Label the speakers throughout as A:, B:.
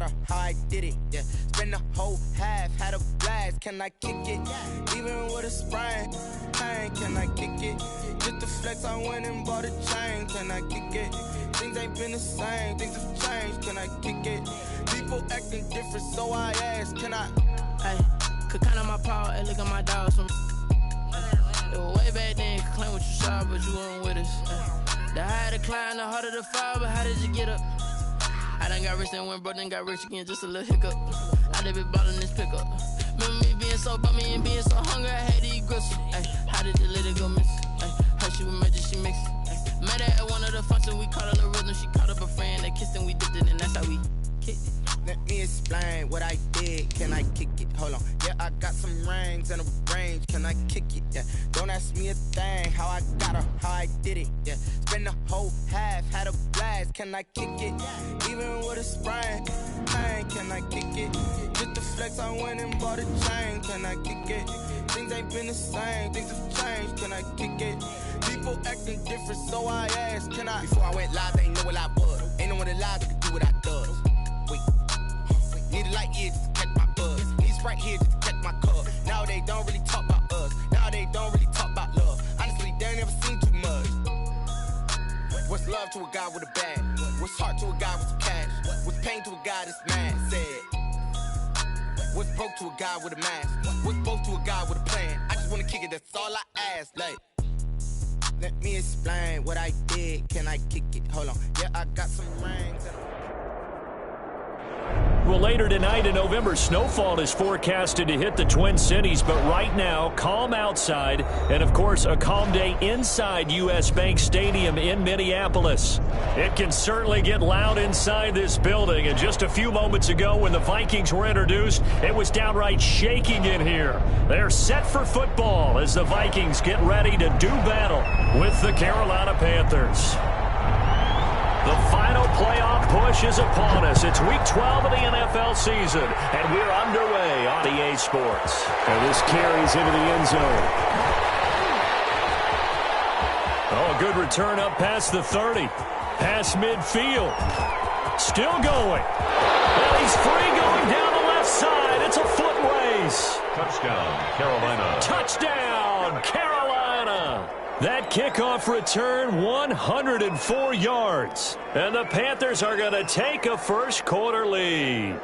A: got her, how I did it, yeah. Spend the whole half, had a blast, can I kick it? Even with a sprain, pain, can I kick it? Just the flex, I went and bought a chain, can I kick it? Things ain't been the same, things have changed, can I kick it? People acting different, so I ask, can I?
B: Hey, could count on my power, hey, look at my dogs from. It was way back then, you could claim what you saw, but you weren't with us. The higher the climb, the harder the fall, but how did you get up? I done got rich and went broke, then got rich again, just a little hiccup. I done been ballin' this pickup. Remember me being so bummy and being so hungry, I had to eat gristle. Ay, how did you let it go miss? Ay, how she was magic, she mixed. Met her at one of the functions, we caught her the rhythm, she caught up a friend, they kissed and we dipped it, and that's how we kicked it.
A: Let me explain what I did, can I kick it? Hold on, yeah, I got some rings and a range, can I kick it? Yeah, don't ask me a thing, how I got her, how I did it, yeah. Spend the whole half, had a blast, can I kick it? Even with a sprain, pain, can I kick it? Just the flex, I went and bought a chain, can I kick it? Things ain't been the same, things have changed, can I kick it? People acting different, so I asked, can I? Before I went live, they ain't know what I was. Ain't no one alive that could do what I does. Wait, need a light year just to catch my buzz. Need Sprite here just to catch my cup. Now they don't really talk about us. Now they don't really talk about love. Honestly, they ain't never seen too much. What's love to a guy with a bag? What's heart to a guy with some cash? What's pain to a guy that's mad? Said. What's broke to a guy with a mask? What's both to a guy with a plan? I just wanna kick it, that's all I ask. Like, let me explain what I did, can I kick it? Hold on, yeah, I got some rings and
C: Well, later tonight in November, snowfall is forecasted to hit the Twin Cities, but right now, calm outside, and of course, a calm day inside U.S. Bank Stadium in Minneapolis. It can certainly get loud inside this building, and just a few moments ago when the Vikings were introduced, it was downright shaking in here. They're set for football as the Vikings get ready to do battle with the Carolina Panthers. The final playoff push is upon us. It's Week 12 of the NFL season, and we're underway on EA Sports. And this carries into the end zone. Oh, a good return up past the 30. Past midfield. Still going. And he's free going down the left side. It's a foot race.
D: Touchdown, Carolina.
C: Touchdown, Carolina. That kickoff return, 104 yards. And the Panthers are going to take a first quarter lead.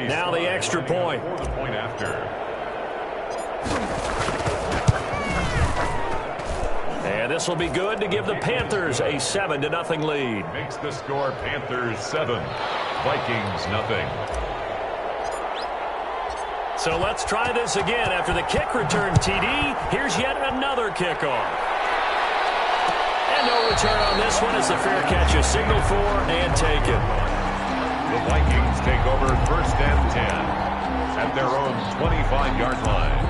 C: Now the extra point.
D: For the point after.
C: And this will be good to give the Panthers a 7-0 lead.
D: Makes the score Panthers 7, Vikings nothing.
C: So let's try this again. After the kick return, TD, here's yet another kickoff. And no return on this one as the fair catch is signaled for and taken.
D: The Vikings take over 1st and 10 at their own 25-yard line.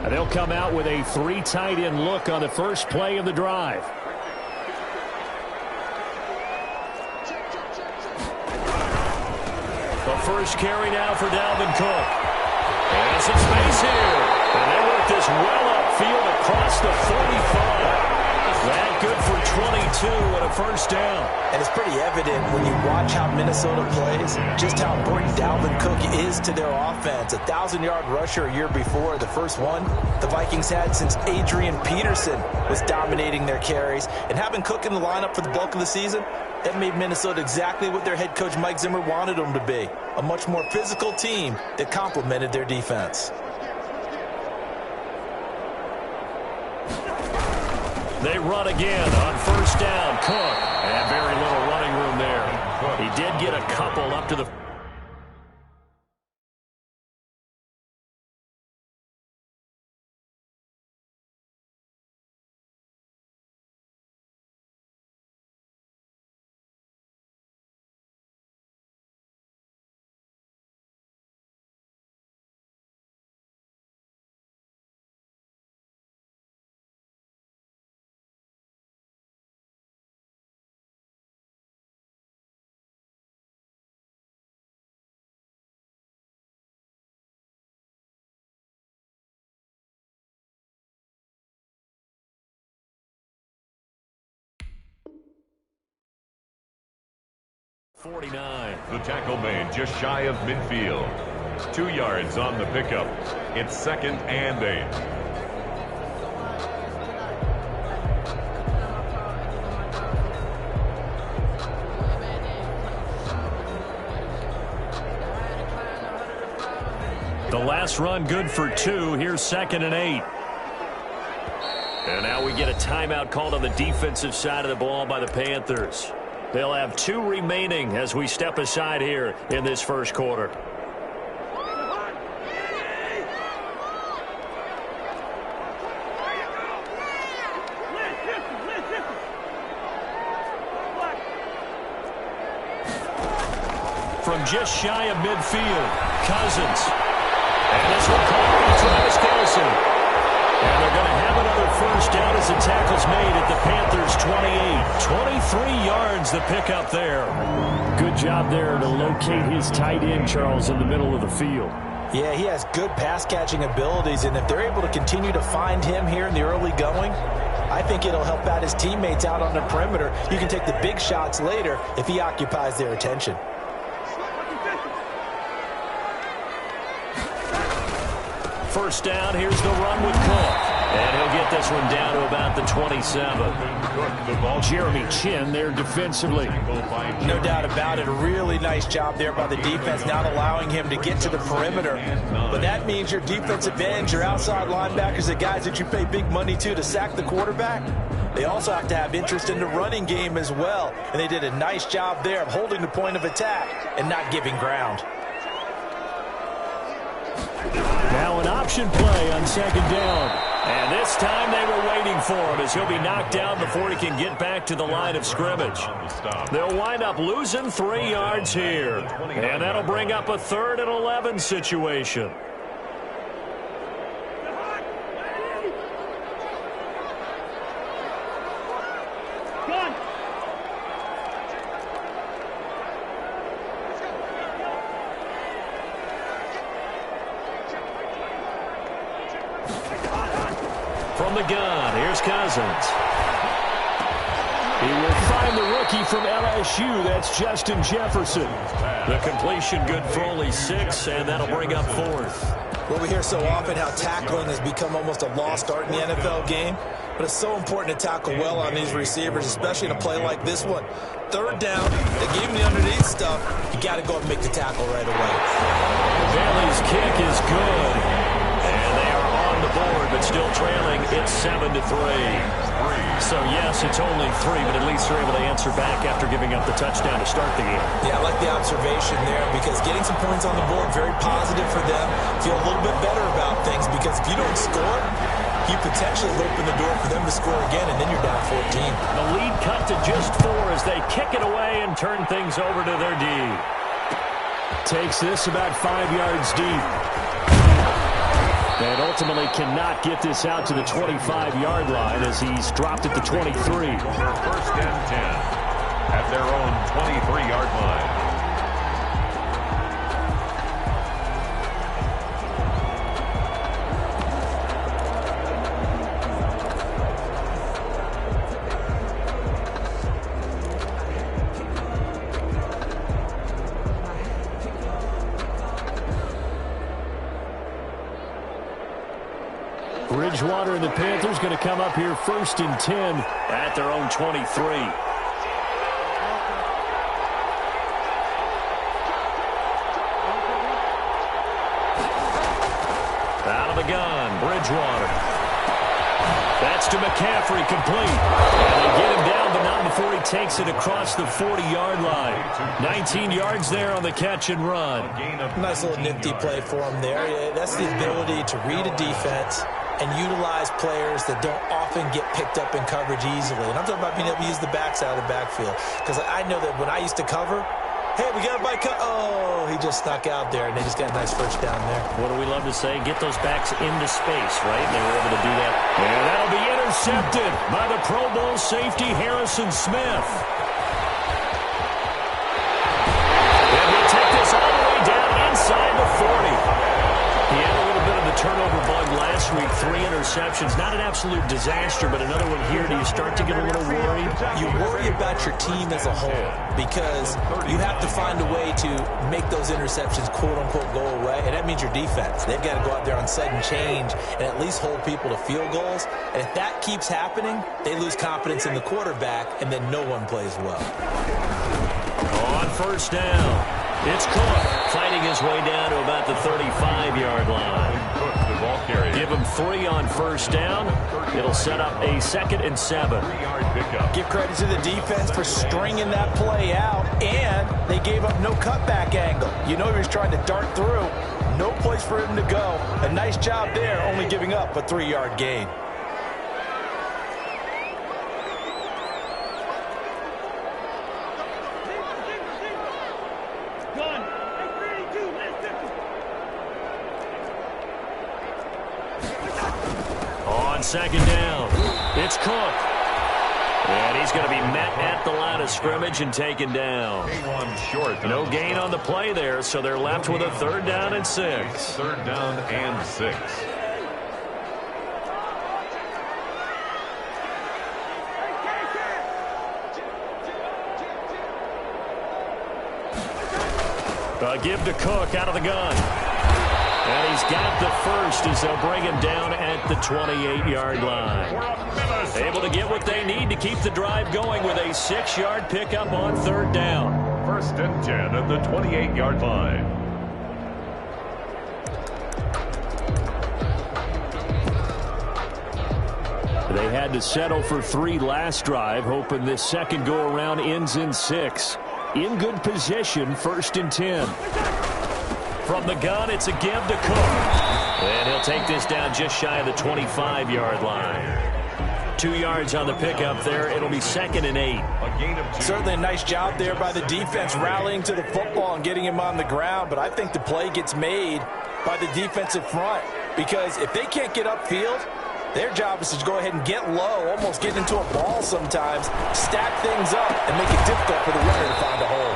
C: They'll come out with a 3 tight end look on the first play of the drive. The first carry now for Dalvin Cook. And some space here. And they work this well upfield across the 45. That good for 22 and a first down.
E: And it's pretty evident when you watch how Minnesota plays, just how important Dalvin Cook is to their offense. 1,000-yard rusher a year before, the first one the Vikings had since Adrian Peterson was dominating their carries. And having Cook in the lineup for the bulk of the season, that made Minnesota exactly what their head coach Mike Zimmer wanted them to be. A much more physical team that complemented their defense.
C: They run again on first down. Cook. And very little running room there. He did get a couple up to the 49.
D: The tackle made just shy of midfield. 2 yards on the pickup. It's 2nd and 8.
C: The last run good for 2. Here's 2nd and 8. And now we get a timeout called on the defensive side of the ball by the Panthers. They'll have 2 remaining as we step aside here in this first quarter. From just shy of midfield, Cousins. And this will call on Travis Kelce. And they're going to have another first down as the tackle's made at the Panthers' 28. 23 yards the pickup there. Good job there to locate his tight end, Charles, in the middle of the field.
E: Yeah, he has good pass-catching abilities, and if they're able to continue to find him here in the early going, I think it'll help out his teammates out on the perimeter. You can take the big shots later if he occupies their attention.
C: First down, here's the run with Cook. And he'll get this one down to about the 27. Jeremy Chin there defensively.
E: No doubt about it. A really nice job there by the defense, not allowing him to get to the perimeter. But that means your defensive ends, your outside linebackers, the guys that you pay big money to sack the quarterback, they also have to have interest in the running game as well. And they did a nice job there of holding the point of attack and not giving ground.
C: Now an option play on 2nd down. And this time they were waiting for him as he'll be knocked down before he can get back to the line of scrimmage. They'll wind up losing 3 yards here. And that'll bring up a 3rd and 11 situation. From the gun, here's Cousins. He will find the rookie from LSU. That's Justin Jefferson. The completion good for only 6, and that'll bring up 4th.
E: Well, we hear so often how tackling has become almost a lost art in the NFL game, but it's so important to tackle well on these receivers, especially in a play like this one. 3rd down, they gave him the underneath stuff. You got to go and make the tackle right away.
C: Bailey's kick is good, and they are on the board, but still trailing. It's 7-3. So, yes, it's only 3, but at least they're able to answer back after giving up the touchdown to start the game.
E: Yeah, I like the observation there because getting some points on the board, very positive for them. Feel a little bit better about things because if you don't score, you potentially open the door for them to score again, and then you're down 14.
C: The lead cut to just 4 as they kick it away and turn things over to their D. Takes this about 5 yards deep. And ultimately cannot get this out to the 25-yard line as he's dropped at the 23.
D: 1st and 10 at their own 23-yard line.
C: Bridgewater and the Panthers going to come up here 1st and 10 at their own 23. Out of the gun, Bridgewater. That's to McCaffrey, complete. And they get him down, but not before he takes it across the 40-yard line. 19 yards there on the catch and run.
E: Nice little nifty play for him there. Yeah, that's the ability to read a defense and utilize players that don't often get picked up in coverage easily. And I'm talking about being able to use the backside of the backfield. Because I know that when I used to cover, hey, we got a bike. Oh, he just snuck out there, and they just got a nice first down there.
C: What do we love to say? Get those backs into space, right? And they were able to do that. And that'll be intercepted by the Pro Bowl safety, Harrison Smith. And he'll take this all the way down inside the 40. He had a little bit of the turnover bug last last week, 3 interceptions. Not an absolute disaster, but another one here. Do you start to get a little worried?
E: You worry about your team as a whole because you have to find a way to make those interceptions, quote-unquote, go away, and that means your defense. They've got to go out there on sudden change and at least hold people to field goals. And if that keeps happening, they lose confidence in the quarterback, and then no one plays well.
C: On first down, it's Cook fighting his way down to about the 35-yard line. Give him 3 on first down. It'll set up a 2nd and 7.
E: Give credit to the defense for stringing that play out, and they gave up no cutback angle. You know he was trying to dart through. No place for him to go. A nice job there, only giving up a 3-yard gain.
C: On second down, it's Cook. And he's going to be met at the line of scrimmage and taken down. No gain on the play there, so they're left with a 3rd down and 6.
D: 3rd down and 6.
C: Give to Cook out of the gun. And he's got the first as they'll bring him down at the 28-yard line. Able to get what they need to keep the drive going with a 6-yard pickup on 3rd down.
D: 1st and 10 at the 28-yard line.
C: They had to settle for 3 last drive, hoping this second go-around ends in 6. In good position, 1st and 10. From the gun, it's a give to Cook. And he'll take this down just shy of the 25-yard line. 2 yards on the pickup there. It'll be 2nd and 8.
E: Certainly a nice job there by the defense rallying to the football and getting him on the ground. But I think the play gets made by the defensive front. Because if they can't get upfield, their job is to go ahead and get low, almost get into a ball sometimes, stack things up, and make it difficult for the runner to find a hole.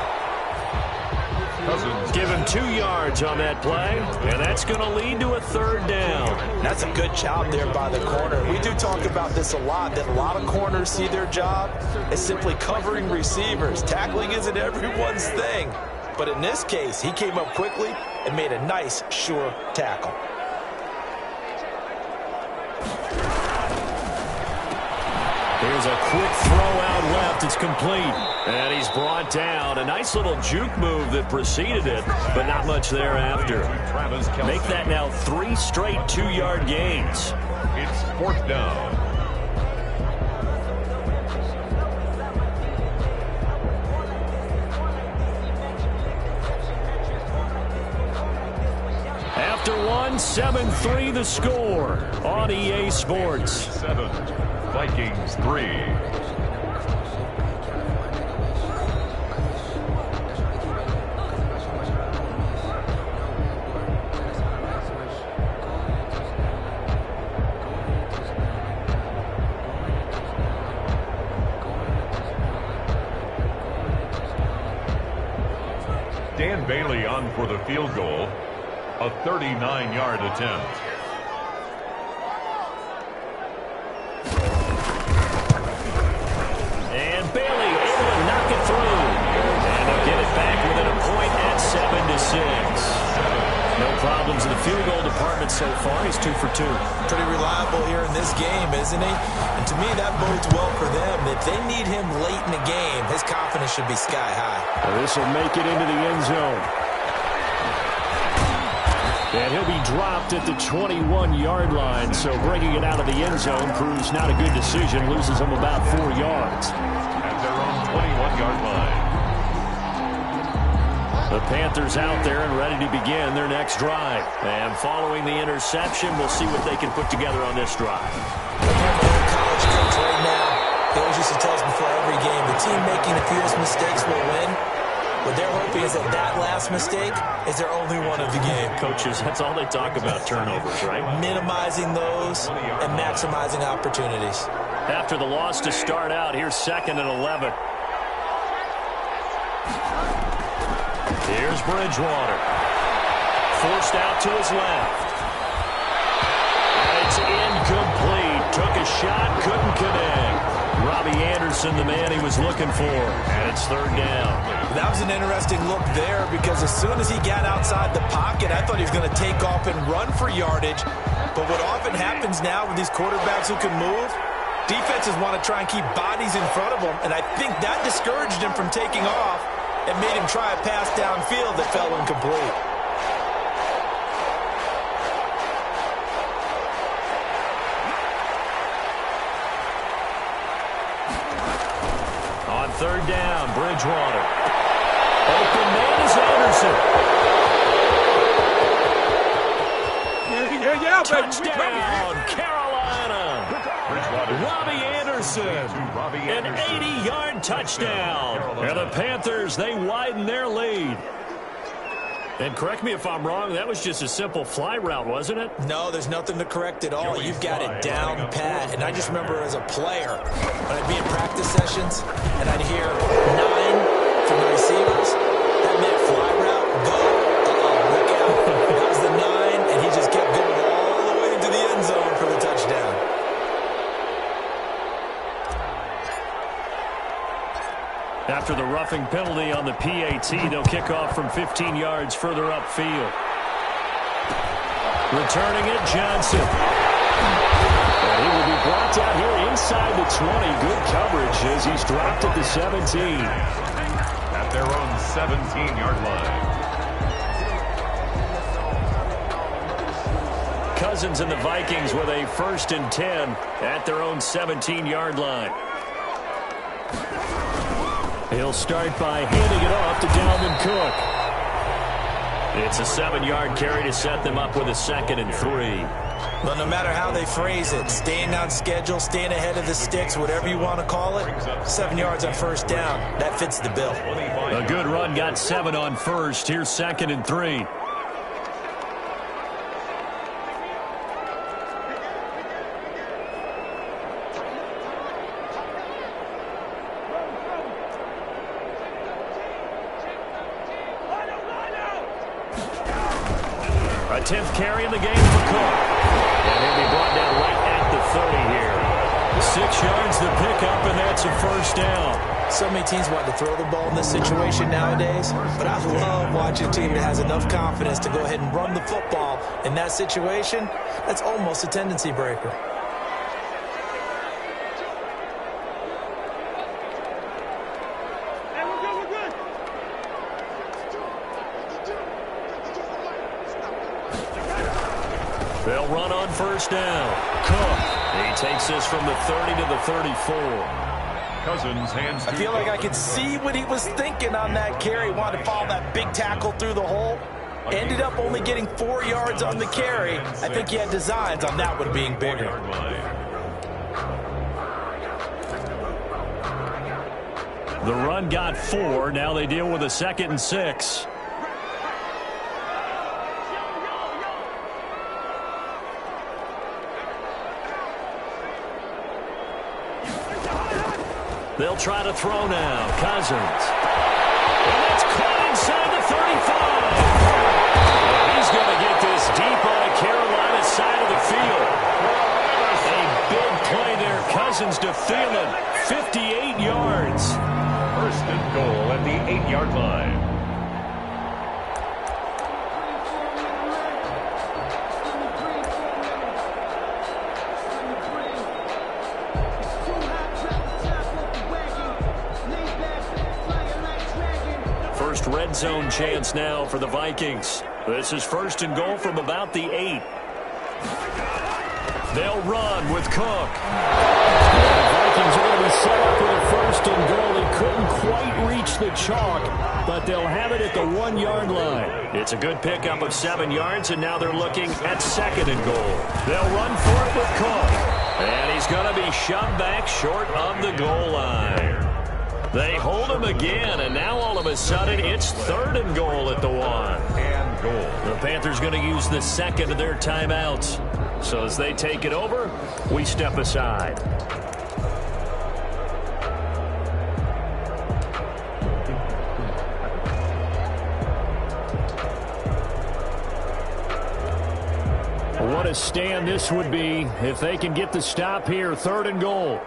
C: Give him 2 yards on that play, and that's going to lead to a 3rd down.
E: That's a good job there by the corner. We do talk about this a lot, that a lot of corners see their job as simply covering receivers. Tackling isn't everyone's thing. But in this case, he came up quickly and made a nice, sure tackle.
C: Here's a quick throw out left. It's complete. And he's brought down. A nice little juke move that preceded it, but not much thereafter. Make that now 3 straight 2-yard gains.
D: It's 4th down.
C: After 1, 7-3 the score on EA Sports.
D: 7, Vikings 3. Dan Bailey on for the field goal. A 39-yard attempt.
C: And Bailey able to knock it through. And they'll get it back within a point at 7-6. No problems in the field goal department so far. He's 2 for 2.
E: Pretty reliable here in this game, isn't he? And to me, that bodes well for them. If they need him late in the game, his confidence should be sky high.
C: Well, this will make it into the end zone. And he'll be dropped at the 21-yard line, so bringing it out of the end zone proves not a good decision. Loses him about 4 yards.
D: At their own 21-yard line.
C: The Panthers out there and ready to begin their next drive. And following the interception, we'll see what they can put together on this drive.
E: I'm an old college coach right now. He always used to tell us before every game, the team making the fewest mistakes will win. What they're hoping is that that last mistake is their only one of the game.
C: Coaches, that's all they talk about, turnovers, right?
E: Minimizing those and maximizing opportunities.
C: After the loss to start out, here's 2nd and 11. Here's Bridgewater. Forced out to his left. And his shot, couldn't connect. Robbie Anderson, the man he was looking for, and it's third down.
E: That was an interesting look there because as soon as he got outside the pocket, I thought he was going to take off and run for yardage. But what often happens now with these quarterbacks who can move, defenses want to try and keep bodies in front of them, and I think that discouraged him from taking off and made him try a pass downfield that fell incomplete.
C: On third down, Bridgewater. Open man is Anderson. Touchdown, Carolina. Robbie Anderson. An 80-yard touchdown. And the Panthers, they widen their lead. And correct me if I'm wrong, that was just a simple fly route, wasn't it?
E: No, there's nothing to correct at all. You've got it down pat. And I just remember as a player, when I'd be in practice sessions, and I'd hear 9 from the receivers, that meant fly route, go, look out. That was the 9, and he just kept going all the way into the end zone for the touchdown.
C: After the roughing penalty on the PAT, they'll kick off from 15 yards further upfield. Returning it, Johnson. And he will be brought down here inside the 20. Good coverage as he's dropped at the 17.
D: At their own 17-yard line.
C: Cousins and the Vikings with a 1st and 10 at their own 17-yard line. He'll start by handing it off to Dalvin Cook. It's a 7-yard carry to set them up with a 2nd and 3.
E: Well, no matter how they phrase it, staying on schedule, staying ahead of the sticks, whatever you want to call it, 7 yards on first down, that fits the bill.
C: A good run got 7 on first. Here's 2nd and 3. A 10th carry in the game for Cook. And he'll be brought down right at the 30 here. 6 yards the pickup, and that's a 1st down.
E: So many teams want to throw the ball in this situation nowadays, but I love watching a team that has enough confidence to go ahead and run the football. In that situation, that's almost a tendency breaker.
C: They'll run on 1st down. Cook. He takes this from the 30 to the 34.
D: Cousins hands.
E: I feel like I could see what he was thinking on that carry. Wanted to follow that big tackle through the hole. Ended up only getting 4 yards on the carry. I think he had designs on that one being bigger.
C: The run got 4. Now they deal with a 2nd and 6. They'll try to throw now. Cousins. And that's caught inside the 35. And he's going to get this deep on the Carolina side of the field. A big play there. Cousins to Thielen. 58 yards.
D: 1st and goal at the 8-yard line.
C: First red zone chance now for the Vikings. This is 1st and goal from about the 8. They'll run with Cook. The Vikings are going to be set up with a 1st and goal. They couldn't quite reach the chalk, but they'll have it at the 1-yard line. It's a good pickup of 7 yards, and now they're looking at 2nd and goal. They'll run for it with Cook. And he's going to be shoved back short of the goal line. They hold him again, and now all of a sudden it's 3rd and goal at the 1.
D: And goal.
C: The Panthers going to use the 2nd of their timeouts. So as they take it over, we step aside. What a stand this would be if they can get the stop here. 3rd and goal.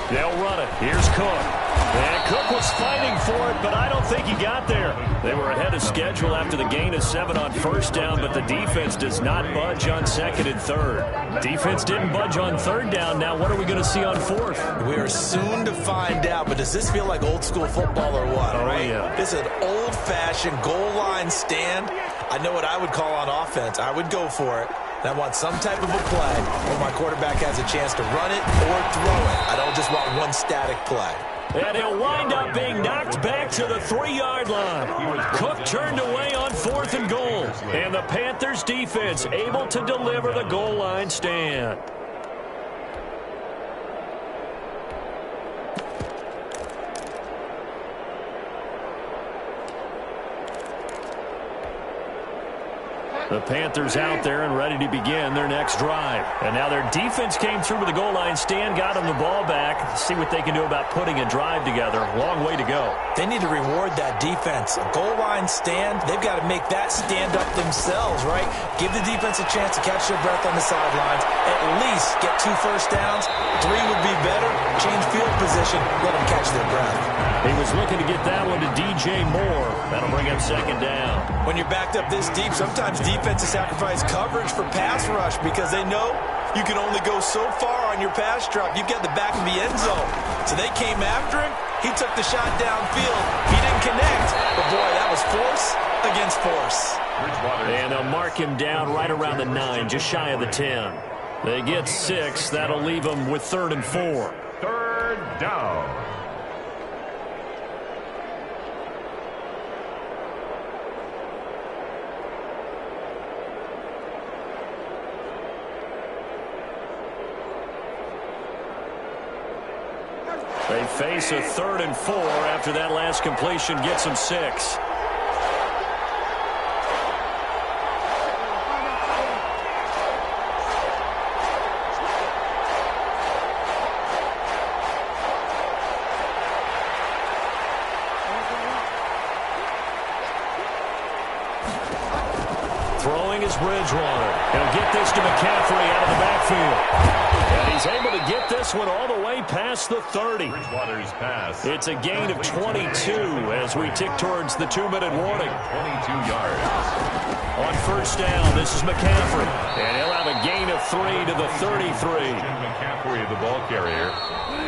C: They'll run it. Here's Cook. And Cook was fighting for it, but I don't think he got there. They were ahead of schedule after the gain of 7 on 1st down, but the defense does not budge on 2nd and 3rd. Defense didn't budge on 3rd down. Now what are we going to see on 4th?
E: We are soon to find out, but does this feel like old school football or what?
C: Oh,
E: right?
C: yeah.
E: This is an old-fashioned goal line stand. I know what I would call on offense. I would go for it. And I want some type of a play where my quarterback has a chance to run it or throw it. I don't just want one static play.
C: And he'll wind up being knocked back to the 3-yard line. Cook turned away on 4th and goal. And the Panthers defense able to deliver the goal line stand. The Panthers out there and ready to begin their next drive. And now their defense came through with the goal line stand, got them the ball back. See what they can do about putting a drive together. Long way to go.
E: They need to reward that defense. A goal line stand, they've got to make that stand up themselves, right? Give the defense a chance to catch their breath on the sidelines. At least get 2 first downs. 3 would be better. Change field position. Let them catch their breath.
C: He was looking to get that one to DJ Moore. That'll bring up 2nd down.
E: When you're backed up this deep, sometimes defenses sacrifice coverage for pass rush because they know you can only go so far on your pass drop. You've got the back of the end zone. So they came after him. He took the shot downfield. He didn't connect. But, boy, that was force against force.
C: And they'll mark him down right around the 9, just shy of the 10. They get 6. That'll leave them with 3rd and 4.
D: 3rd down.
C: They face a 3rd and 4 after that last completion gets them 6. Throwing is Bridgewater. He'll get this to McCaffrey out of the backfield. And he's able to get this one all the way past the 30.
D: Bridgewater's pass.
C: It's a gain of 22 as we tick towards the 2-minute warning.
D: 22 yards.
C: On 1st down, this is McCaffrey. And he'll have a gain of 3 to the 33.
D: McCaffrey, the ball carrier.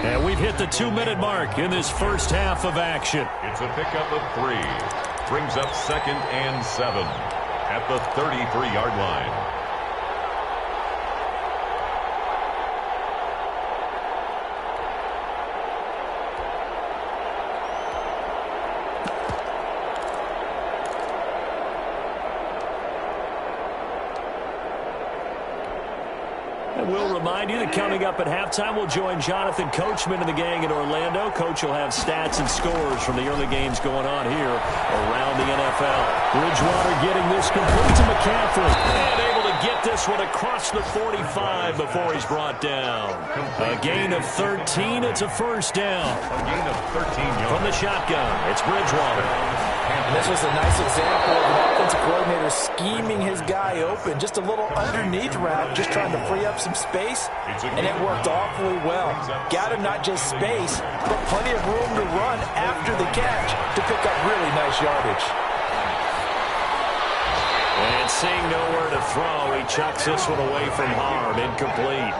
C: And we've hit the 2-minute mark in this first half of action.
D: It's a pickup of 3. Brings up 2nd and 7 at the 33-yard line.
C: We'll remind you that coming up at halftime, we'll join Jonathan Coachman and the gang in Orlando. Coach will have stats and scores from the early games going on here around the NFL. Bridgewater getting this complete to McCaffrey. And able to get this one across the 45 before he's brought down. A gain of 13. It's a 1st down.
D: A gain of 13 yards.
C: From the shotgun, it's Bridgewater.
E: And this was a nice example of an offensive coordinator scheming his guy open. Just a little underneath route, just trying to free up some space, and it worked awfully well. Got him not just space, but plenty of room to run after the catch to pick up really nice yardage.
C: And seeing nowhere to throw, he chucks this one away from harm. Incomplete.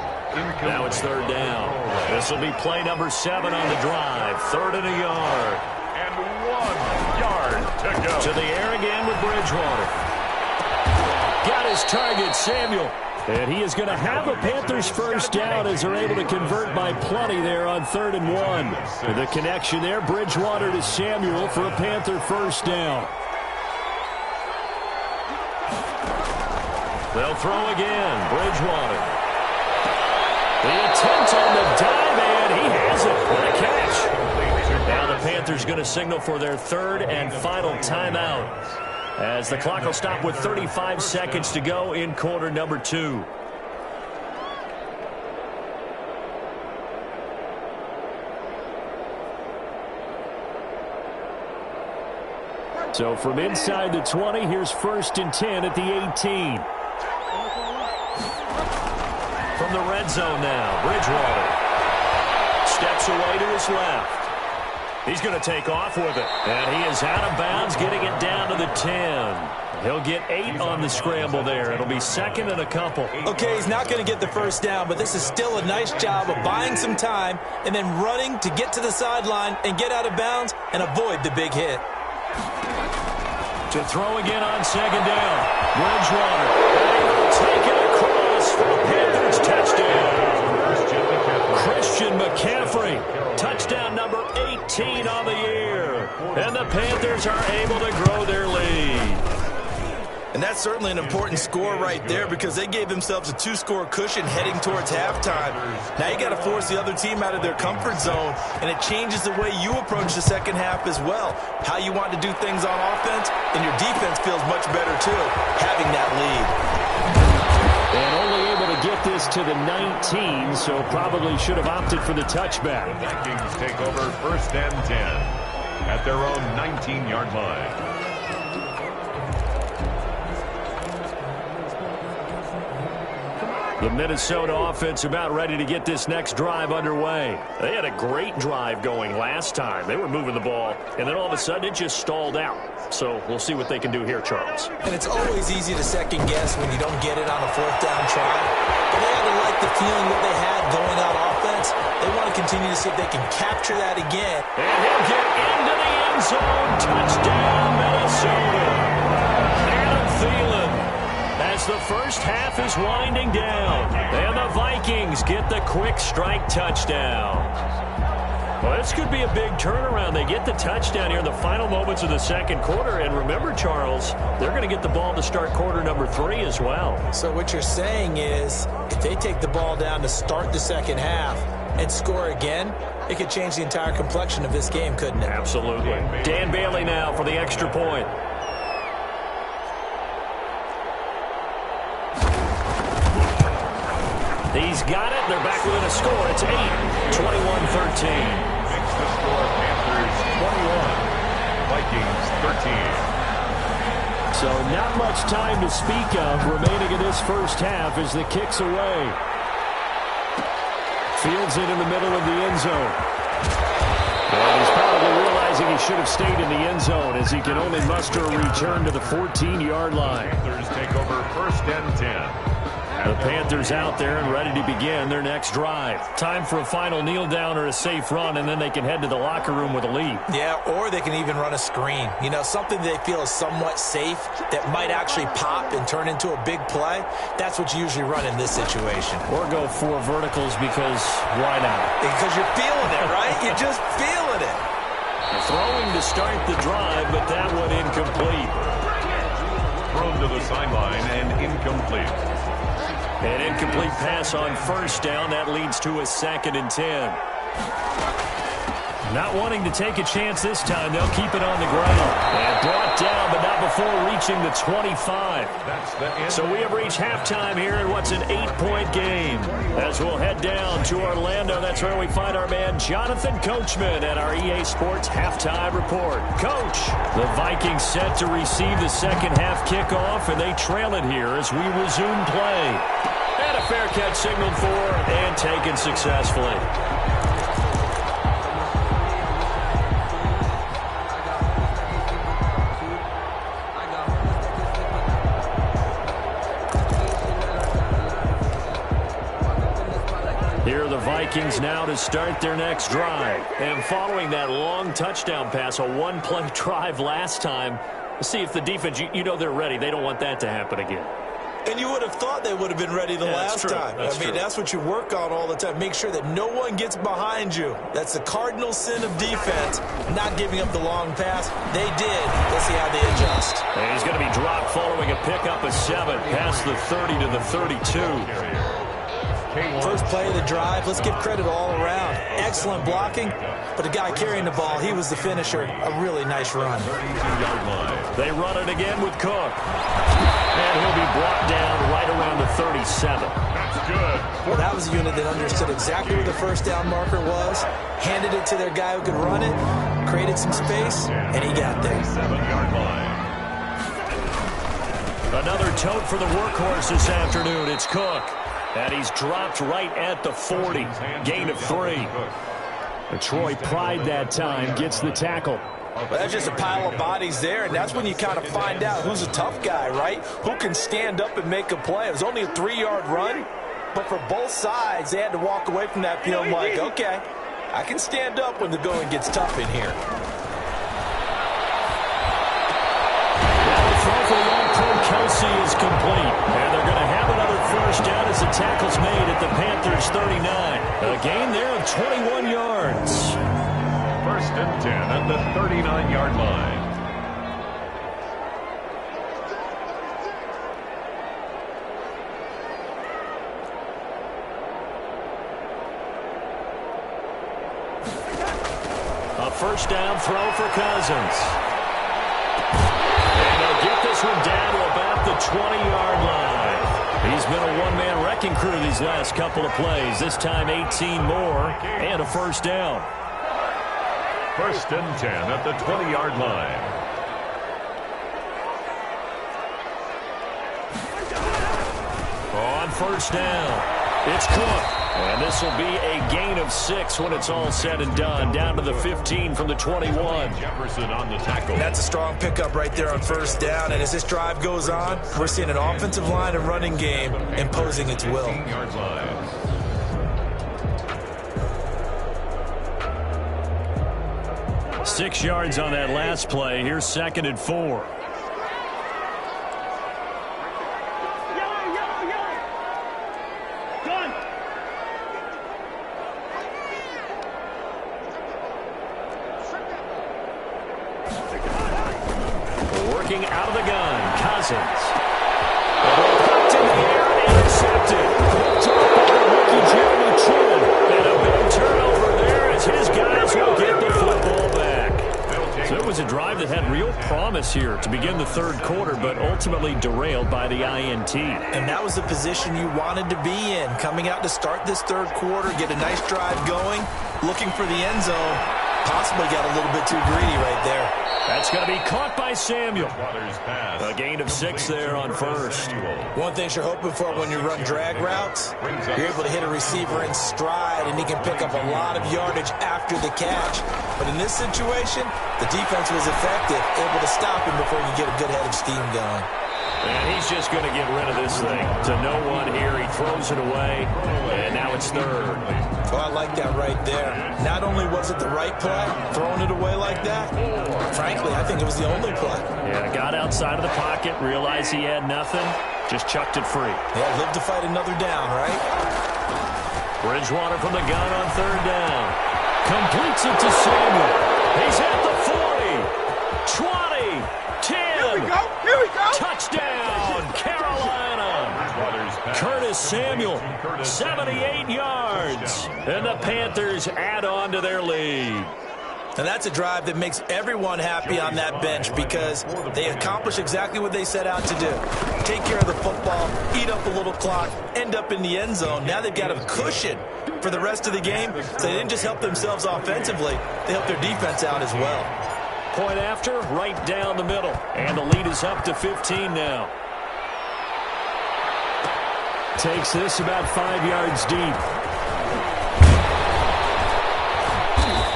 C: Now it's 3rd down. This will be play number 7 on the drive. 3rd and a yard.
D: And 1 yard to go.
C: To the air again with Bridgewater. Got his target, Samuel. And he is going to have a Panthers 1st down as they're able to convert by plenty there on 3rd and 1. The connection there, Bridgewater to Samuel for a Panther 1st down. They'll throw again. Bridgewater. The attempt on the dive, and he has it. What a catch. Now the Panthers going to signal for their 3rd and final timeout as the clock will stop with 35 seconds to go in quarter number 2. So from inside the 20, here's 1st and 10 at the 18. From the red zone now, Bridgewater steps away to his left. He's going to take off with it. And he is out of bounds, getting it down to the 10. He'll get 8 on the scramble there. It'll be 2nd and a couple.
E: Okay, he's not going to get the first down, but this is still a nice job of buying some time and then running to get to the sideline and get out of bounds and avoid the big hit.
C: To throw again on 2nd down. Bridgewater. They will take it across for a Panthers touchdown. Christian McCaffrey, touchdown number 18 on the year. And the Panthers are able to grow their lead.
E: And that's certainly an important score right there because they gave themselves a 2-score cushion heading towards halftime. Now you got to force the other team out of their comfort zone, and it changes the way you approach the second half as well. How you want to do things on offense, and your defense feels much better too, having that lead.
C: And only able to get this to the 19, so probably should have opted for the touchback.
D: The Vikings take over 1st and 10 at their own 19-yard line.
C: The Minnesota offense about ready to get this next drive underway. They had a great drive going last time. They were moving the ball, and then all of a sudden it just stalled out. So we'll see what they can do here, Charles.
E: And it's always easy to second guess when you don't get it on a 4th down try. But they had to like the feeling that they had going on offense. They want to continue to see if they can capture that again.
C: And he'll get into the end zone. Touchdown, Minnesota. Adam Thielen. As the first half is winding down, and the Vikings get the quick strike touchdown. Well, this could be a big turnaround. They get the touchdown here in the final moments of the second quarter, and remember, Charles, they're going to get the ball to start quarter number 3 as well.
E: So what you're saying is, if they take the ball down to start the second half and score again, it could change the entire complexion of this game, couldn't it?
C: Absolutely. Dan Bailey now for the extra point. He's got it. They're back within a score. It's 8, 21-13.
D: Makes the score Panthers 21, Vikings 13.
C: So not much time to speak of remaining in this first half as the kick's away. Fields it in the middle of the end zone. And he's probably realizing he should have stayed in the end zone as he can only muster a return to the 14-yard line.
D: Panthers take over 1st and 10.
C: The Panthers out there and ready to begin their next drive. Time for a final kneel down or a safe run, and then they can head to the locker room with a lead.
E: Yeah, or they can even run a screen. You know, something they feel is somewhat safe that might actually pop and turn into a big play. That's what you usually run in this situation.
C: Or go 4 verticals because why not?
E: Because you're feeling it, right? You're just feeling it.
C: Throwing to start the drive, but that one incomplete.
D: Thrown to the sideline and incomplete.
C: An incomplete pass on 1st down. That leads to a 2nd and 10. Not wanting to take a chance this time, they'll keep it on the ground. And brought down, but not before reaching the 25.
D: That's the end.
C: So we have reached halftime here in what's an 8-point game. As we'll head down to Orlando, that's where we find our man Jonathan Coachman at our EA Sports Halftime Report. Coach, the Vikings set to receive the second half kickoff, and they trail it here as we resume play. And a fair catch signaled for and taken successfully. Here are the Vikings now to start their next drive. And following that long touchdown pass, a one-play drive last time, see if the defense, you know they're ready. They don't want that to happen again.
E: And you would have thought they would have been ready the last time. That's what you work on all the time. Make sure that no one gets behind you. That's the cardinal sin of defense, not giving up the long pass. They did. Let's see how they adjust.
C: And he's going to be dropped following a pickup of 7 past the 30 to the 32.
E: First play of the drive. Let's give credit all around. Excellent blocking, but the guy carrying the ball, he was the finisher. A really nice run.
C: They run it again with Cook. And he'll be brought down right around the 37.
D: That's good.
E: Well, that was a unit that understood exactly where the first down marker was, handed it to their guy who could run it, created some space, and he got there.
D: 7-yard line.
C: Another tote for the workhorse this afternoon. It's Cook. And he's dropped right at the 40. Gain of 3. Troy Pride that time gets the tackle.
E: Well, that's just a pile of bodies there, and that's when you kind of find out who's a tough guy, right? Who can stand up and make a play. It was only a 3-yard run, but for both sides, they had to walk away from that field like, okay, I can stand up when the going gets tough in here.
C: Kelsey is complete, and they're going to have another first down as the tackle's made at the Panthers' 39. A gain there of 21 yards.
D: First and 10 at the 39-yard line.
C: A first down throw for Cousins. Get this one down to about the 20-yard line. He's been a one-man wrecking crew these last couple of plays. This time 18 more and a first down.
D: First and 10 at the 20-yard line.
C: On first down, it's Cook. And this will be a gain of 6 when it's all said and done. Down to the 15 from the 21.
D: Jefferson on the tackle.
E: That's a strong pickup right there on first down. And as this drive goes on, we're seeing an offensive line and running game imposing its will.
D: 15-yard line.
C: Six yards on that last play. Here's 2nd and 4. Working out of the gun, Cousins. Popped in the air, intercepted. Rookie Jeremy Chinn. And a big turnover there as his guys will get the football back. So it was a drive that had real promise here to begin the third quarter, but ultimately derailed by the INT.
E: And that was the position you wanted to be in. Coming out to start this third quarter, get a nice drive going, looking for the end zone. Possibly got a little bit too greedy right there.
C: That's going to be caught by Samuel. A gain of 6 there on first.
E: One thing you're hoping for when you run drag routes, you're able to hit a receiver in stride, and he can pick up a lot of yardage after the catch. But in this situation, the defense was effective, able to stop him before you get a good head of steam going.
C: And he's just going to get rid of this thing. To no one here, he throws it away, and now it's third.
E: Well, I like that right there. Not only was it the right play, throwing it away like that, frankly, I think it was the only play.
C: Yeah, got outside of the pocket, realized he had nothing, just chucked it free.
E: Yeah, live to fight another down, right?
C: Bridgewater from the gun on third down. Completes it to Samuel. He's at the 40, 20, 10.
A: Here we go.
C: Touchdown, Carolina. Curtis Samuel, 78 yards. And the Panthers add on to their lead.
E: And that's a drive that makes everyone happy on that bench because they accomplish exactly what they set out to do. Take care of the football, eat up a little clock, end up in the end zone. Now they've got a cushion for the rest of the game. So they didn't just help themselves offensively, they helped their defense out as well.
C: Point after, right down the middle. And the lead is up to 15 now. Takes this about 5 yards deep.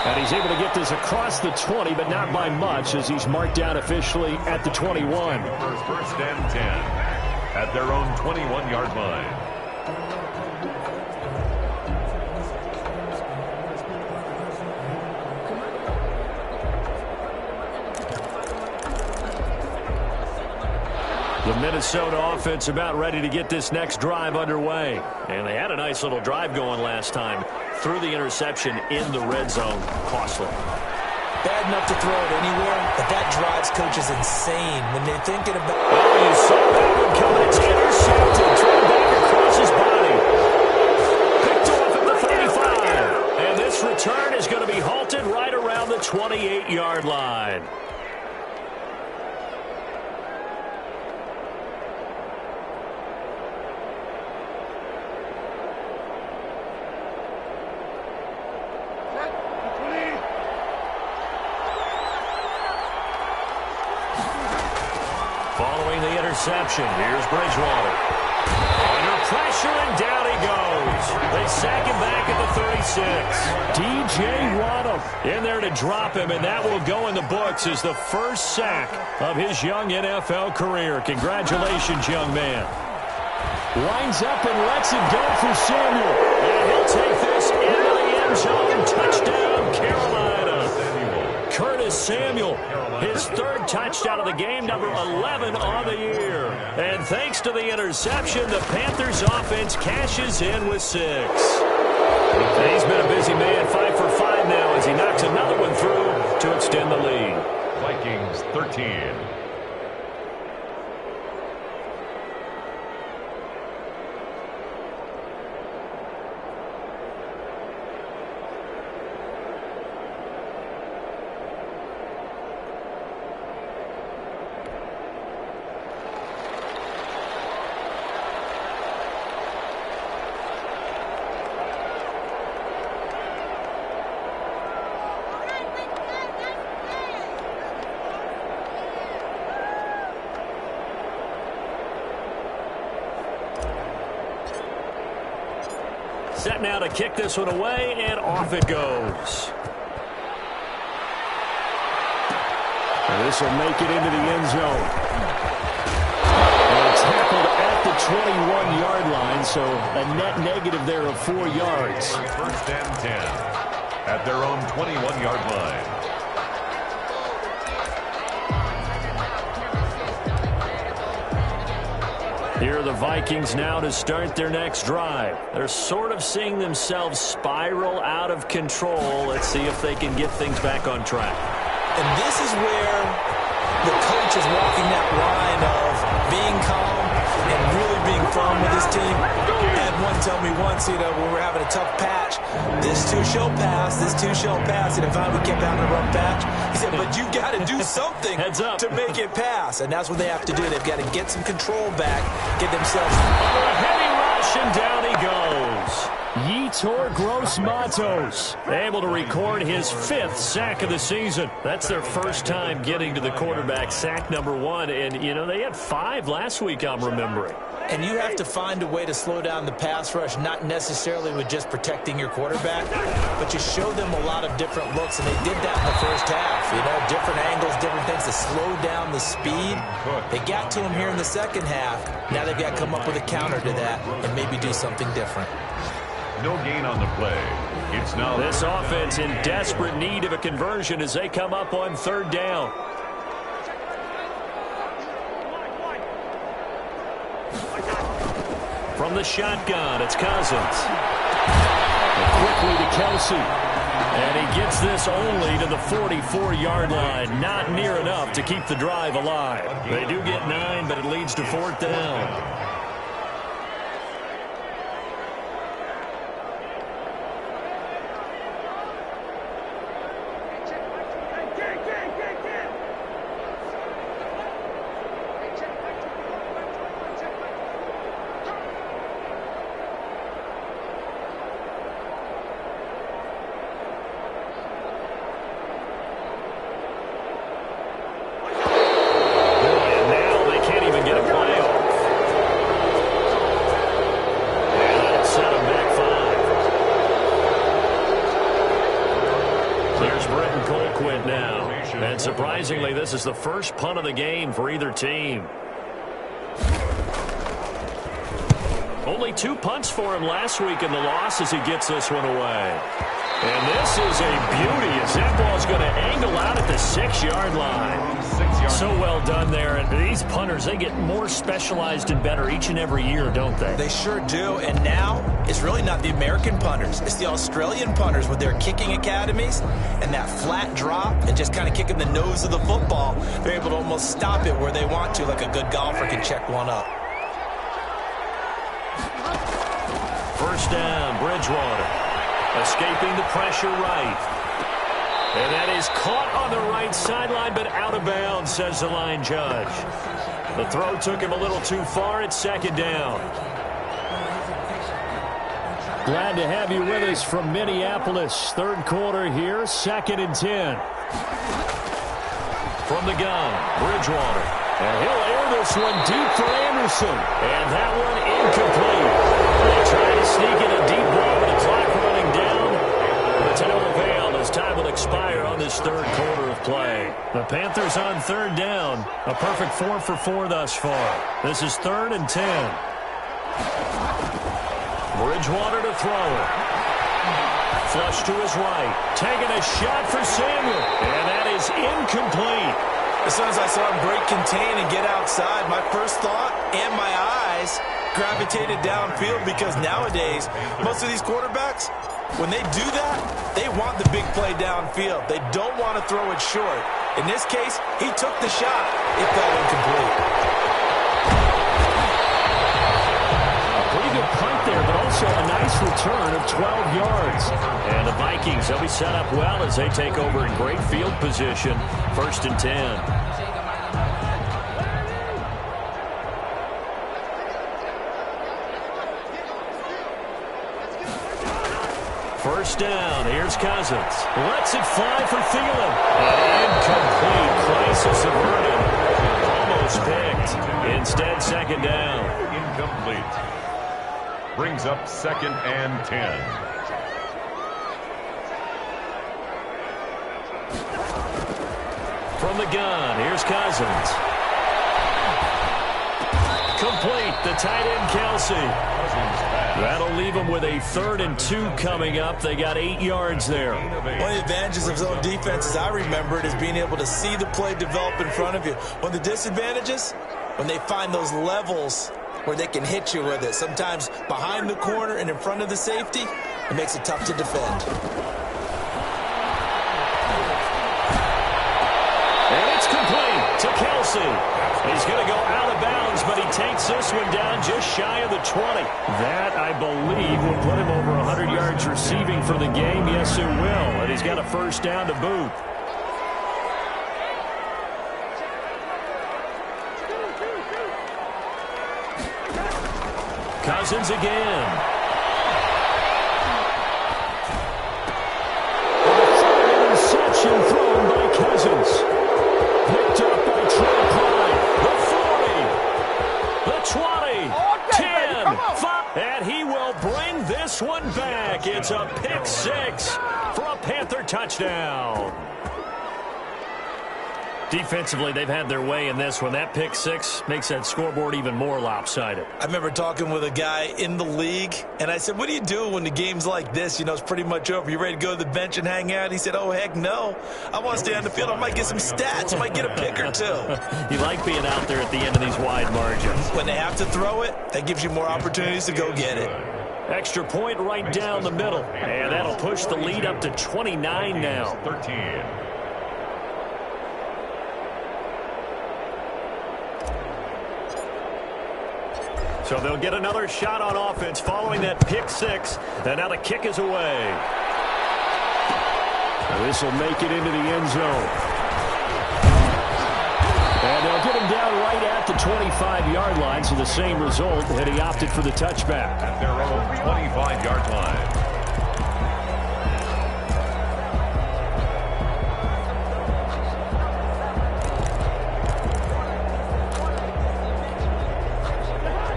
C: And he's able to get this across the 20, but not by much, as he's marked down officially at the 21.
D: First and 10 at their own 21-yard line.
C: The Minnesota offense about ready to get this next drive underway. And they had a nice little drive going last time. Threw the interception in the red zone. Costly.
E: Bad enough to throw it anywhere, but that drives coaches insane when they're thinking about...
C: Oh, you saw that one coming. It's intercepted. Thrown back across his body. Picked off at the 35. And this return is going to be halted right around the 28-yard line. reception. Here's Bridgewater. Under pressure, and down he goes. They sack him back at the 36. DJ Waddle in there to drop him, and that will go in the books as the first sack of his young NFL career. Congratulations, young man. Winds up and lets it go for Samuel. And he'll take this into the end zone. Touchdown, Carolina. Curtis Samuel, his third touchdown of the game, number 11 on the year. And thanks to the interception, the Panthers offense cashes in with 6. And he's been a busy man, 5 for 5 now as he knocks another one through to extend the lead.
D: Vikings 13.
C: Set now to kick this one away, and off it goes. And this will make it into the end zone. And tackled at the 21-yard line, so a net negative there of 4 yards.
D: First and 10 at their own 21-yard line.
C: Here are the Vikings now to start their next drive. They're sort of seeing themselves spiral out of control. Let's see if they can get things back on track.
E: And this is where the coach is walking that line of being calm and really being firm with his team. And one told me once, when we're having a tough patch, this too shall pass, this too shall pass. And if I would keep having a rough patch, he said, but you've got to do something to make it pass. And that's what they have to do. They've got to get some control back, get themselves.
C: Oh, a heavy rush, and down he goes. Yetur Gross-Matos able to record his 5th sack of the season. That's their first time getting to the quarterback, sack number 1. And, they had 5 last week, I'm remembering.
E: And you have to find a way to slow down the pass rush, not necessarily with just protecting your quarterback, but you show them a lot of different looks, and they did that in the first half. Different angles, different things to slow down the speed. They got to him here in the second half. Now they've got to come up with a counter to that and maybe do something different.
D: No gain on the play. It's now
C: this offense in desperate need of a conversion as they come up on 3rd down. From the shotgun, it's Cousins. And quickly to Kelsey. And he gets this only to the 44-yard line. Not near enough to keep the drive alive. They do get 9, but it leads to 4th down. Surprisingly, this is the first punt of the game for either team. Only 2 punts for him last week in the loss as he gets this one away. And this is a beauty as that ball's going to angle out at the 6-yard line. So well done there. And these punters, they get more specialized and better each and every year, don't they?
E: They sure do. And now it's really not the American punters. It's the Australian punters with their kicking academies and that flat drop and just kind of kicking the nose of the football. They're able to almost stop it where they want to, like a good golfer can check one up.
C: First down, Bridgewater. Escaping the pressure right. And that is caught on the right sideline, but out of bounds, says the line judge. The throw took him a little too far. It's 2nd down. Glad to have you with us from Minneapolis. 3rd quarter here, 2nd and 10. From the gun, Bridgewater. And he'll air this one deep for Anderson. And that one incomplete. They try to sneak in a deep ball with the clock running down. But to no avail as time will expire on this third quarter of play. The Panthers on third down. A perfect 4 for 4 thus far. This is 3rd and 10. Bridgewater to throw it. Flush to his right. Taking a shot for Samuel. And that is incomplete.
E: As soon as I saw him break contain and get outside, my first thought and my eyes gravitated downfield, because nowadays, most of these quarterbacks, when they do that, they want the big play downfield. They don't want to throw it short. In this case, he took the shot. It fell incomplete.
C: A pretty good punt there, but also a nice return of 12 yards. And the Vikings, they'll be set up well as they take over in great field position. 1st and 10. First down, here's Cousins. Lets it fly for Thielen. And incomplete. Crisis averted. Almost picked. Instead, 2nd down.
D: Incomplete. Brings up 2nd and 10.
C: From the gun, here's Cousins. Complete. The tight end, Kelsey. That'll leave them with a 3rd and 2 coming up. They got 8 yards there.
E: One of the advantages of zone defense, as I remember it, is being able to see the play develop in front of you. One of the disadvantages, when they find those levels where they can hit you with it. Sometimes behind the corner and in front of the safety, it makes it tough to defend.
C: And it's complete to Kelsey. He's going to go out of bounds, but he takes this one down just shy of the 20. That, I believe, will put him over 100 yards receiving for the game. Yes, it will. And he's got a first down to boot. Cousins again. Interception thrown by Cousins. Picked up by Trey Klein. The 40. The 20. 10. 5. And he will bring this one back. It's a pick 6 for a Panther touchdown. Defensively, they've had their way in this one. That pick 6 makes that scoreboard even more lopsided.
E: I remember talking with a guy in the league, and I said, what do you do when the game's like this? You know, it's pretty much over. You ready to go to the bench and hang out? He said, oh, heck no. I want to stay on the field. I might get some stats. I might get a pick or two.
C: You like being out there at the end of these wide margins.
E: When they have to throw it, that gives you more opportunities to go get it.
C: Extra point right down the middle. And that'll push the lead up to 29 now.
D: 13.
C: So they'll get another shot on offense following that pick 6. And now the kick is away. This will make it into the end zone. And they'll get him down right at the 25-yard line. So the same result, and he opted for the touchback.
D: At their own 25-yard line.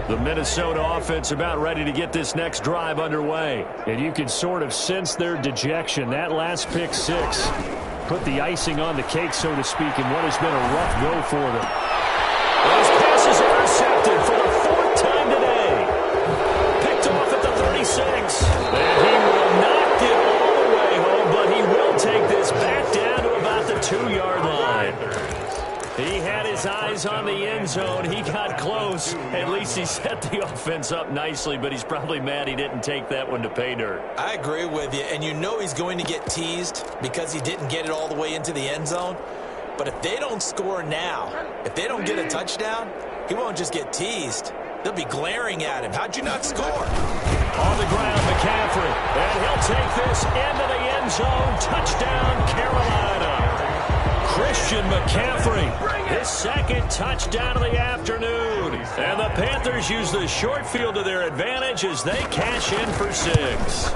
C: The Minnesota offense about ready to get this next drive underway. And you can sort of sense their dejection. That last pick 6 put the icing on the cake, so to speak, in what has been a rough go for them. Those passes intercepted for the 4th time today. Picked off at the 36. And he will not get all the way home, but he will take this back down to about the 2-yard line. He had his eyes on the end zone. He got close. At least he set the offense up nicely, but he's probably mad he didn't take that one to pay dirt.
E: I agree with you, and you know he's going to get teased because he didn't get it all the way into the end zone. But if they don't score now, if they don't get a touchdown, he won't just get teased. They'll be glaring at him. How'd you not score?
C: On the ground, McCaffrey. And he'll take this into the end zone. Touchdown, Carolina. Christian McCaffrey, his 2nd touchdown of the afternoon. And the Panthers use the short field to their advantage as they cash in for 6.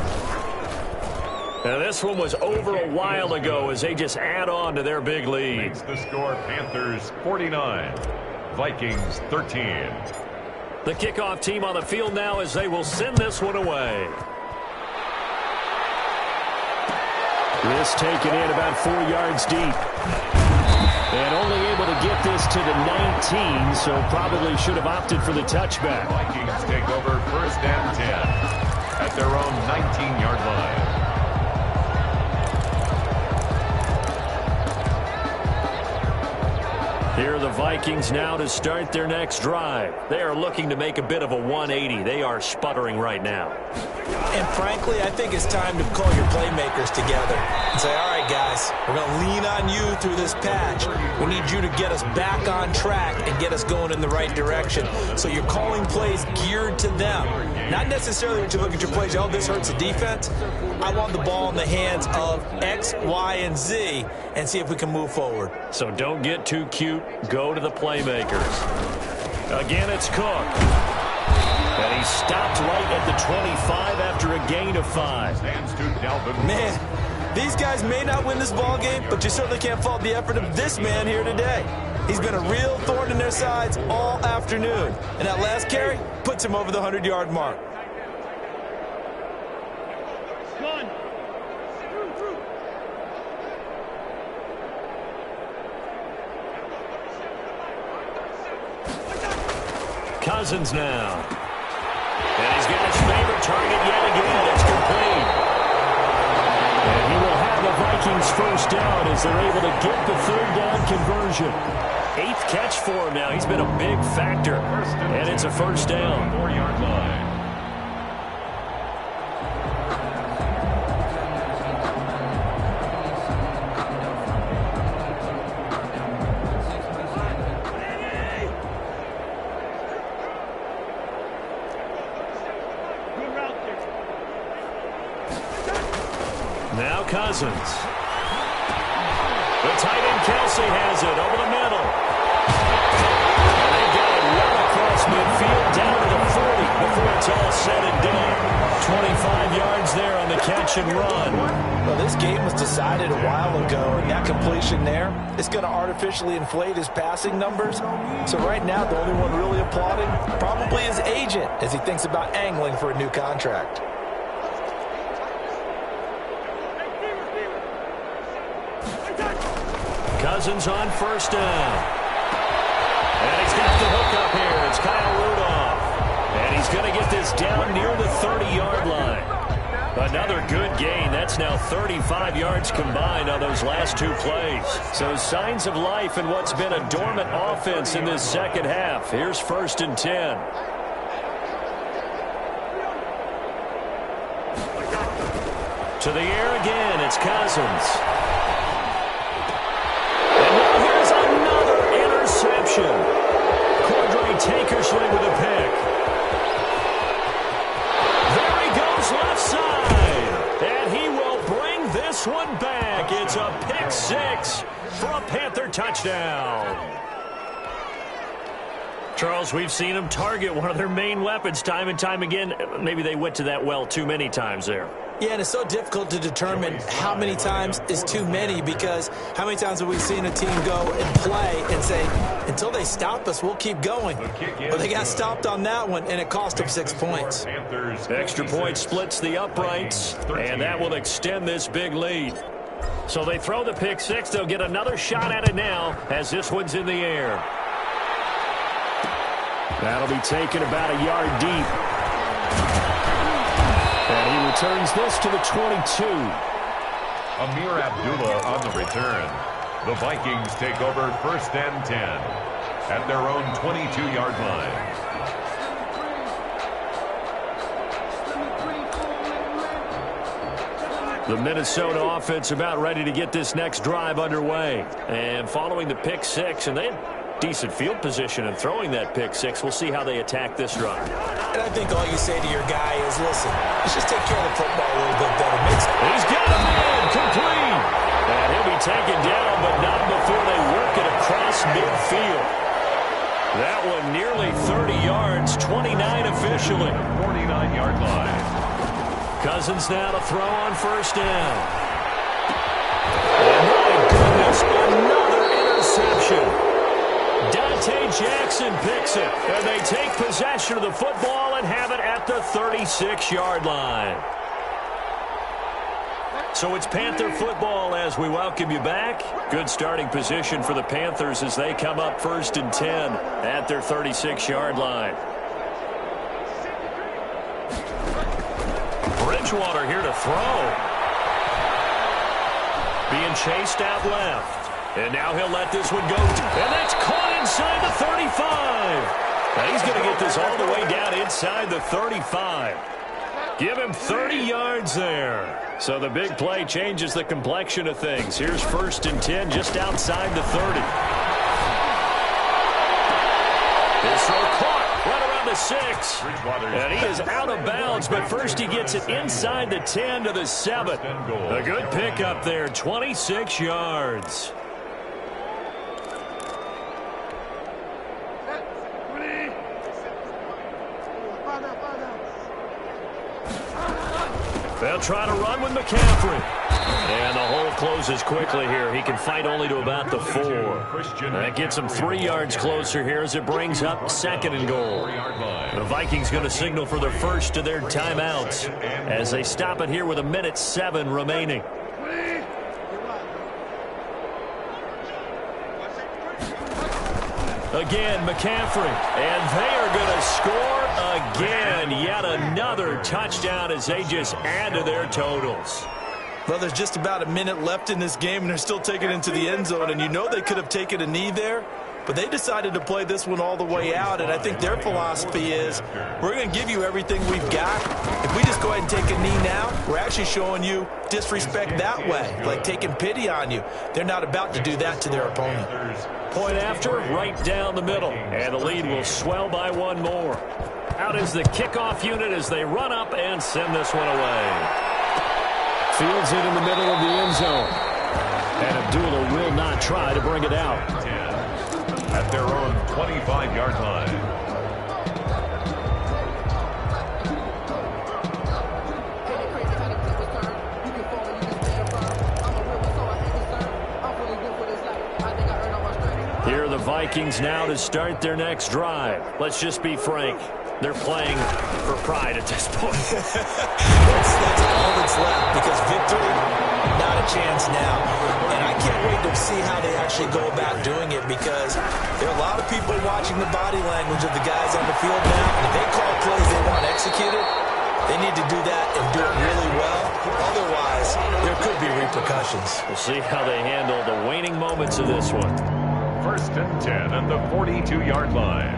C: Now this one was over a while ago as they just add on to their big lead.
D: Makes the score Panthers 49. Vikings 13.
C: The kickoff team on the field now as they will send this one away. This taken in about 4 yards deep. And only able to get this to the 19, so probably should have opted for the touchback.
D: Vikings take over first and 10 at their own 19-yard line.
C: Here are the Vikings now to start their next drive. They are looking to make a bit of a 180. They are sputtering right now.
E: And frankly, I think it's time to call your playmakers together and say, all right, guys, we're going to lean on you through this patch. We need you to get us back on track and get us going in the right direction. So you're calling plays geared to them. Not necessarily when you look at your plays, oh, this hurts the defense. I want the ball in the hands of X, Y, and Z and see if we can move forward.
C: So don't get too cute. Go to the playmakers. Again, it's Cook. And he stopped right at the 25 after a gain of 5.
E: Man, these guys may not win this ball game, but you certainly can't fault the effort of this man here today. He's been a real thorn in their sides all afternoon. And that last carry puts him over the 100-yard mark.
C: Cousins now. And he's got his favorite target yet again. It's complete. And he will have the Vikings first down as they're able to get the third down conversion. 8th catch for him now. He's been a big factor. And it's a first down.
D: 4-yard line.
C: Now Cousins. The tight end Kelsey has it over the middle. And they got it well across midfield down to the 40 before it's all said and done. 25 yards there on the catch and run.
E: Well, this game was decided a while ago, and that completion there is going to artificially inflate his passing numbers. So right now, the only one really applauding probably his agent as he thinks about angling for a new contract.
C: Cousins on first down. And he's got the hook up here. It's Kyle Rudolph. And he's going to get this down near the 30-yard line. Another good gain. That's now 35 yards combined on those last 2 plays. So signs of life in what's been a dormant offense in this second half. Here's first and 10. To the air again. It's Cousins. Cordray Tankersley with a pick. There he goes left side. And he will bring this one back. It's a pick 6 for a Panther touchdown. Charles, we've seen them target one of their main weapons time and time again. Maybe they went to that well too many times there.
E: Yeah, and it's so difficult to determine how many times is too many, because how many times have we seen a team go and play and say, until they stop us, we'll keep going. But they got stopped on that one, and it cost them 6 points.
C: Extra point splits the uprights, and that will extend this big lead. So they throw the pick 6. They'll get another shot at it now as this one's in the air. That'll be taken about a yard deep. And he returns this to the 22.
D: Amir Abdullah on the return. The Vikings take over first and 10 at their own 22-yard line.
C: The Minnesota offense about ready to get this next drive underway. And following the pick 6, and they had decent field position and throwing that pick 6. We'll see how they attack this drive.
E: And I think all you say to your guy is, listen, let's just take care of the football a little bit better.
C: He's got a man complete. And he'll be taken down, but not before they work it across midfield. That one nearly 30 yards, 29 officially.
D: 49-yard line.
C: Cousins now to throw on first down. And my goodness, another interception. Jackson picks it, and they take possession of the football and have it at the 36-yard line. So it's Panther football as we welcome you back. Good starting position for the Panthers as they come up 1st and 10 at their 36-yard line. Bridgewater here to throw. Being chased out left. And now he'll let this one go. And that's caught inside the 35. Now he's going to get this all the way down inside the 35. Give him 30 yards there. So the big play changes the complexion of things. Here's 1st and 10 just outside the 30. This throw caught right around the 6. And he is out of bounds, but first he gets it inside the 10 to the 7. A good pickup there, 26 yards. They'll try to run with McCaffrey. And the hole closes quickly here. He can fight only to about the 4. That gets him 3 yards closer here as it brings up 2nd and goal. The Vikings going to signal for their first of their timeouts as they stop it here with 1:07 remaining. Again, McCaffrey, and they are going to score again. Yet another touchdown as they just add to their totals.
E: Well, there's just about a minute left in this game, and they're still taking it into the end zone. And you know they could have taken a knee there, but they decided to play this one all the way out. And I think their philosophy is, we're going to give you everything we've got. If we just go ahead and take a knee now, we're actually showing you disrespect that way, like taking pity on you. They're not about to do that to their opponent.
C: Point after, right down the middle. And the lead will swell by 1 more. Out is the kickoff unit as they run up and send this one away. Fields it in the middle of the end zone. And Abdullah will not try to bring it out.
D: At their own 25-yard line.
C: Here are the Vikings now to start their next drive. Let's just be frank. They're playing for pride at this point.
E: That's all that's left, because victory, not a chance now. And I can't wait to see how they actually go about doing it, because there are a lot of people watching the body language of the guys on the field now. And if they call plays they want executed, they need to do that and do it really well. Otherwise, there could be repercussions.
C: We'll see how they handle the waning moments of this one.
D: 1st and 10 at the 42-yard line.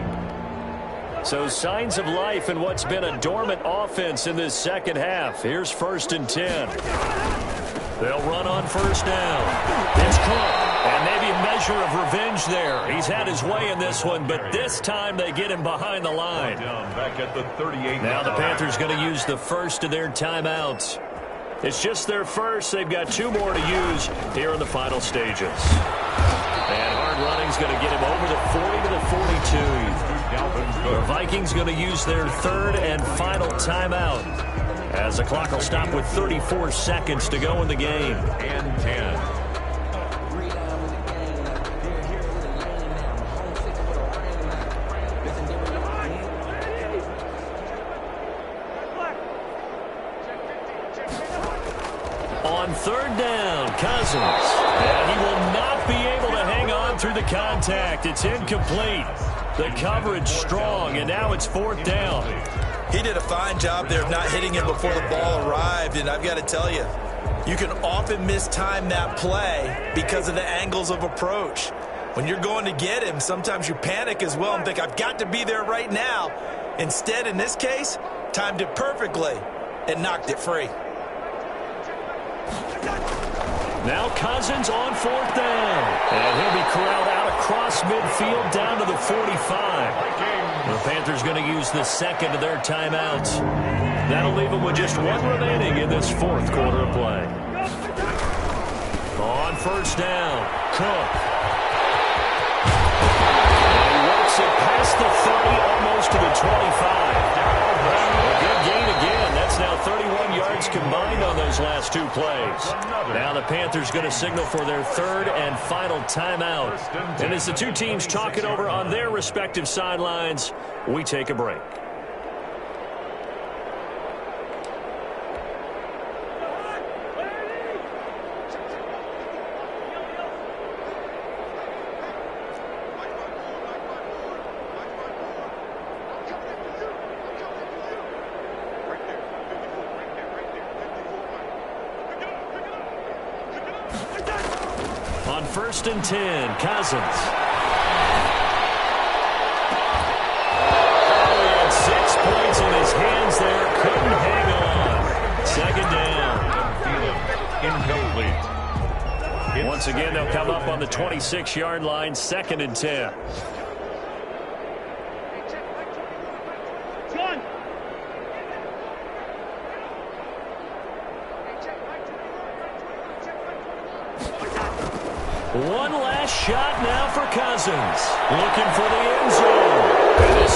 C: So signs of life in what's been a dormant offense in this second half. Here's 1st and 10. They'll run on 1st down. It's Cook, and maybe a measure of revenge there. He's had his way in this one, but this time they get him behind the line.
D: Back at the 38.
C: Now the Panthers going to use the first of their timeouts. It's just their first. They've got 2 more to use here in the final stages. And hard running's going to get him over the 40 to the 42. The Vikings going to use their 3rd and final timeout as the clock will stop with 34 seconds to go in the game.
D: And 10.
C: On 3rd down, Cousins. And he will not be able to hang on through the contact. It's incomplete. The coverage strong, and now it's 4th down.
E: He did a fine job there of not hitting him before the ball arrived, and I've got to tell you, you can often mistime that play because of the angles of approach. When you're going to get him, sometimes you panic as well and think, I've got to be there right now. Instead, in this case, timed it perfectly and knocked it free.
C: Now Cousins on 4th down. And he'll be corralled out across midfield down to the 45. The Panthers going to use the 2nd of their timeouts. That'll leave them with just 1 remaining in this 4th quarter of play. On 1st down, Cook. And he works it past the 30, almost to the 25. A good gain again. That's now 31 yards combined on those those last two plays. Now the Panthers going to signal for their third and final timeout. And as the two teams talk it over on their respective sidelines, we take a break. On 1st and 10, Cousins. Oh, he had 6 points in his hands there. Couldn't hang on. Second down.
D: Incomplete.
C: Once again, they'll come up on the 26-yard line, 2nd and 10. One last shot now for Cousins. Looking for the end zone. And this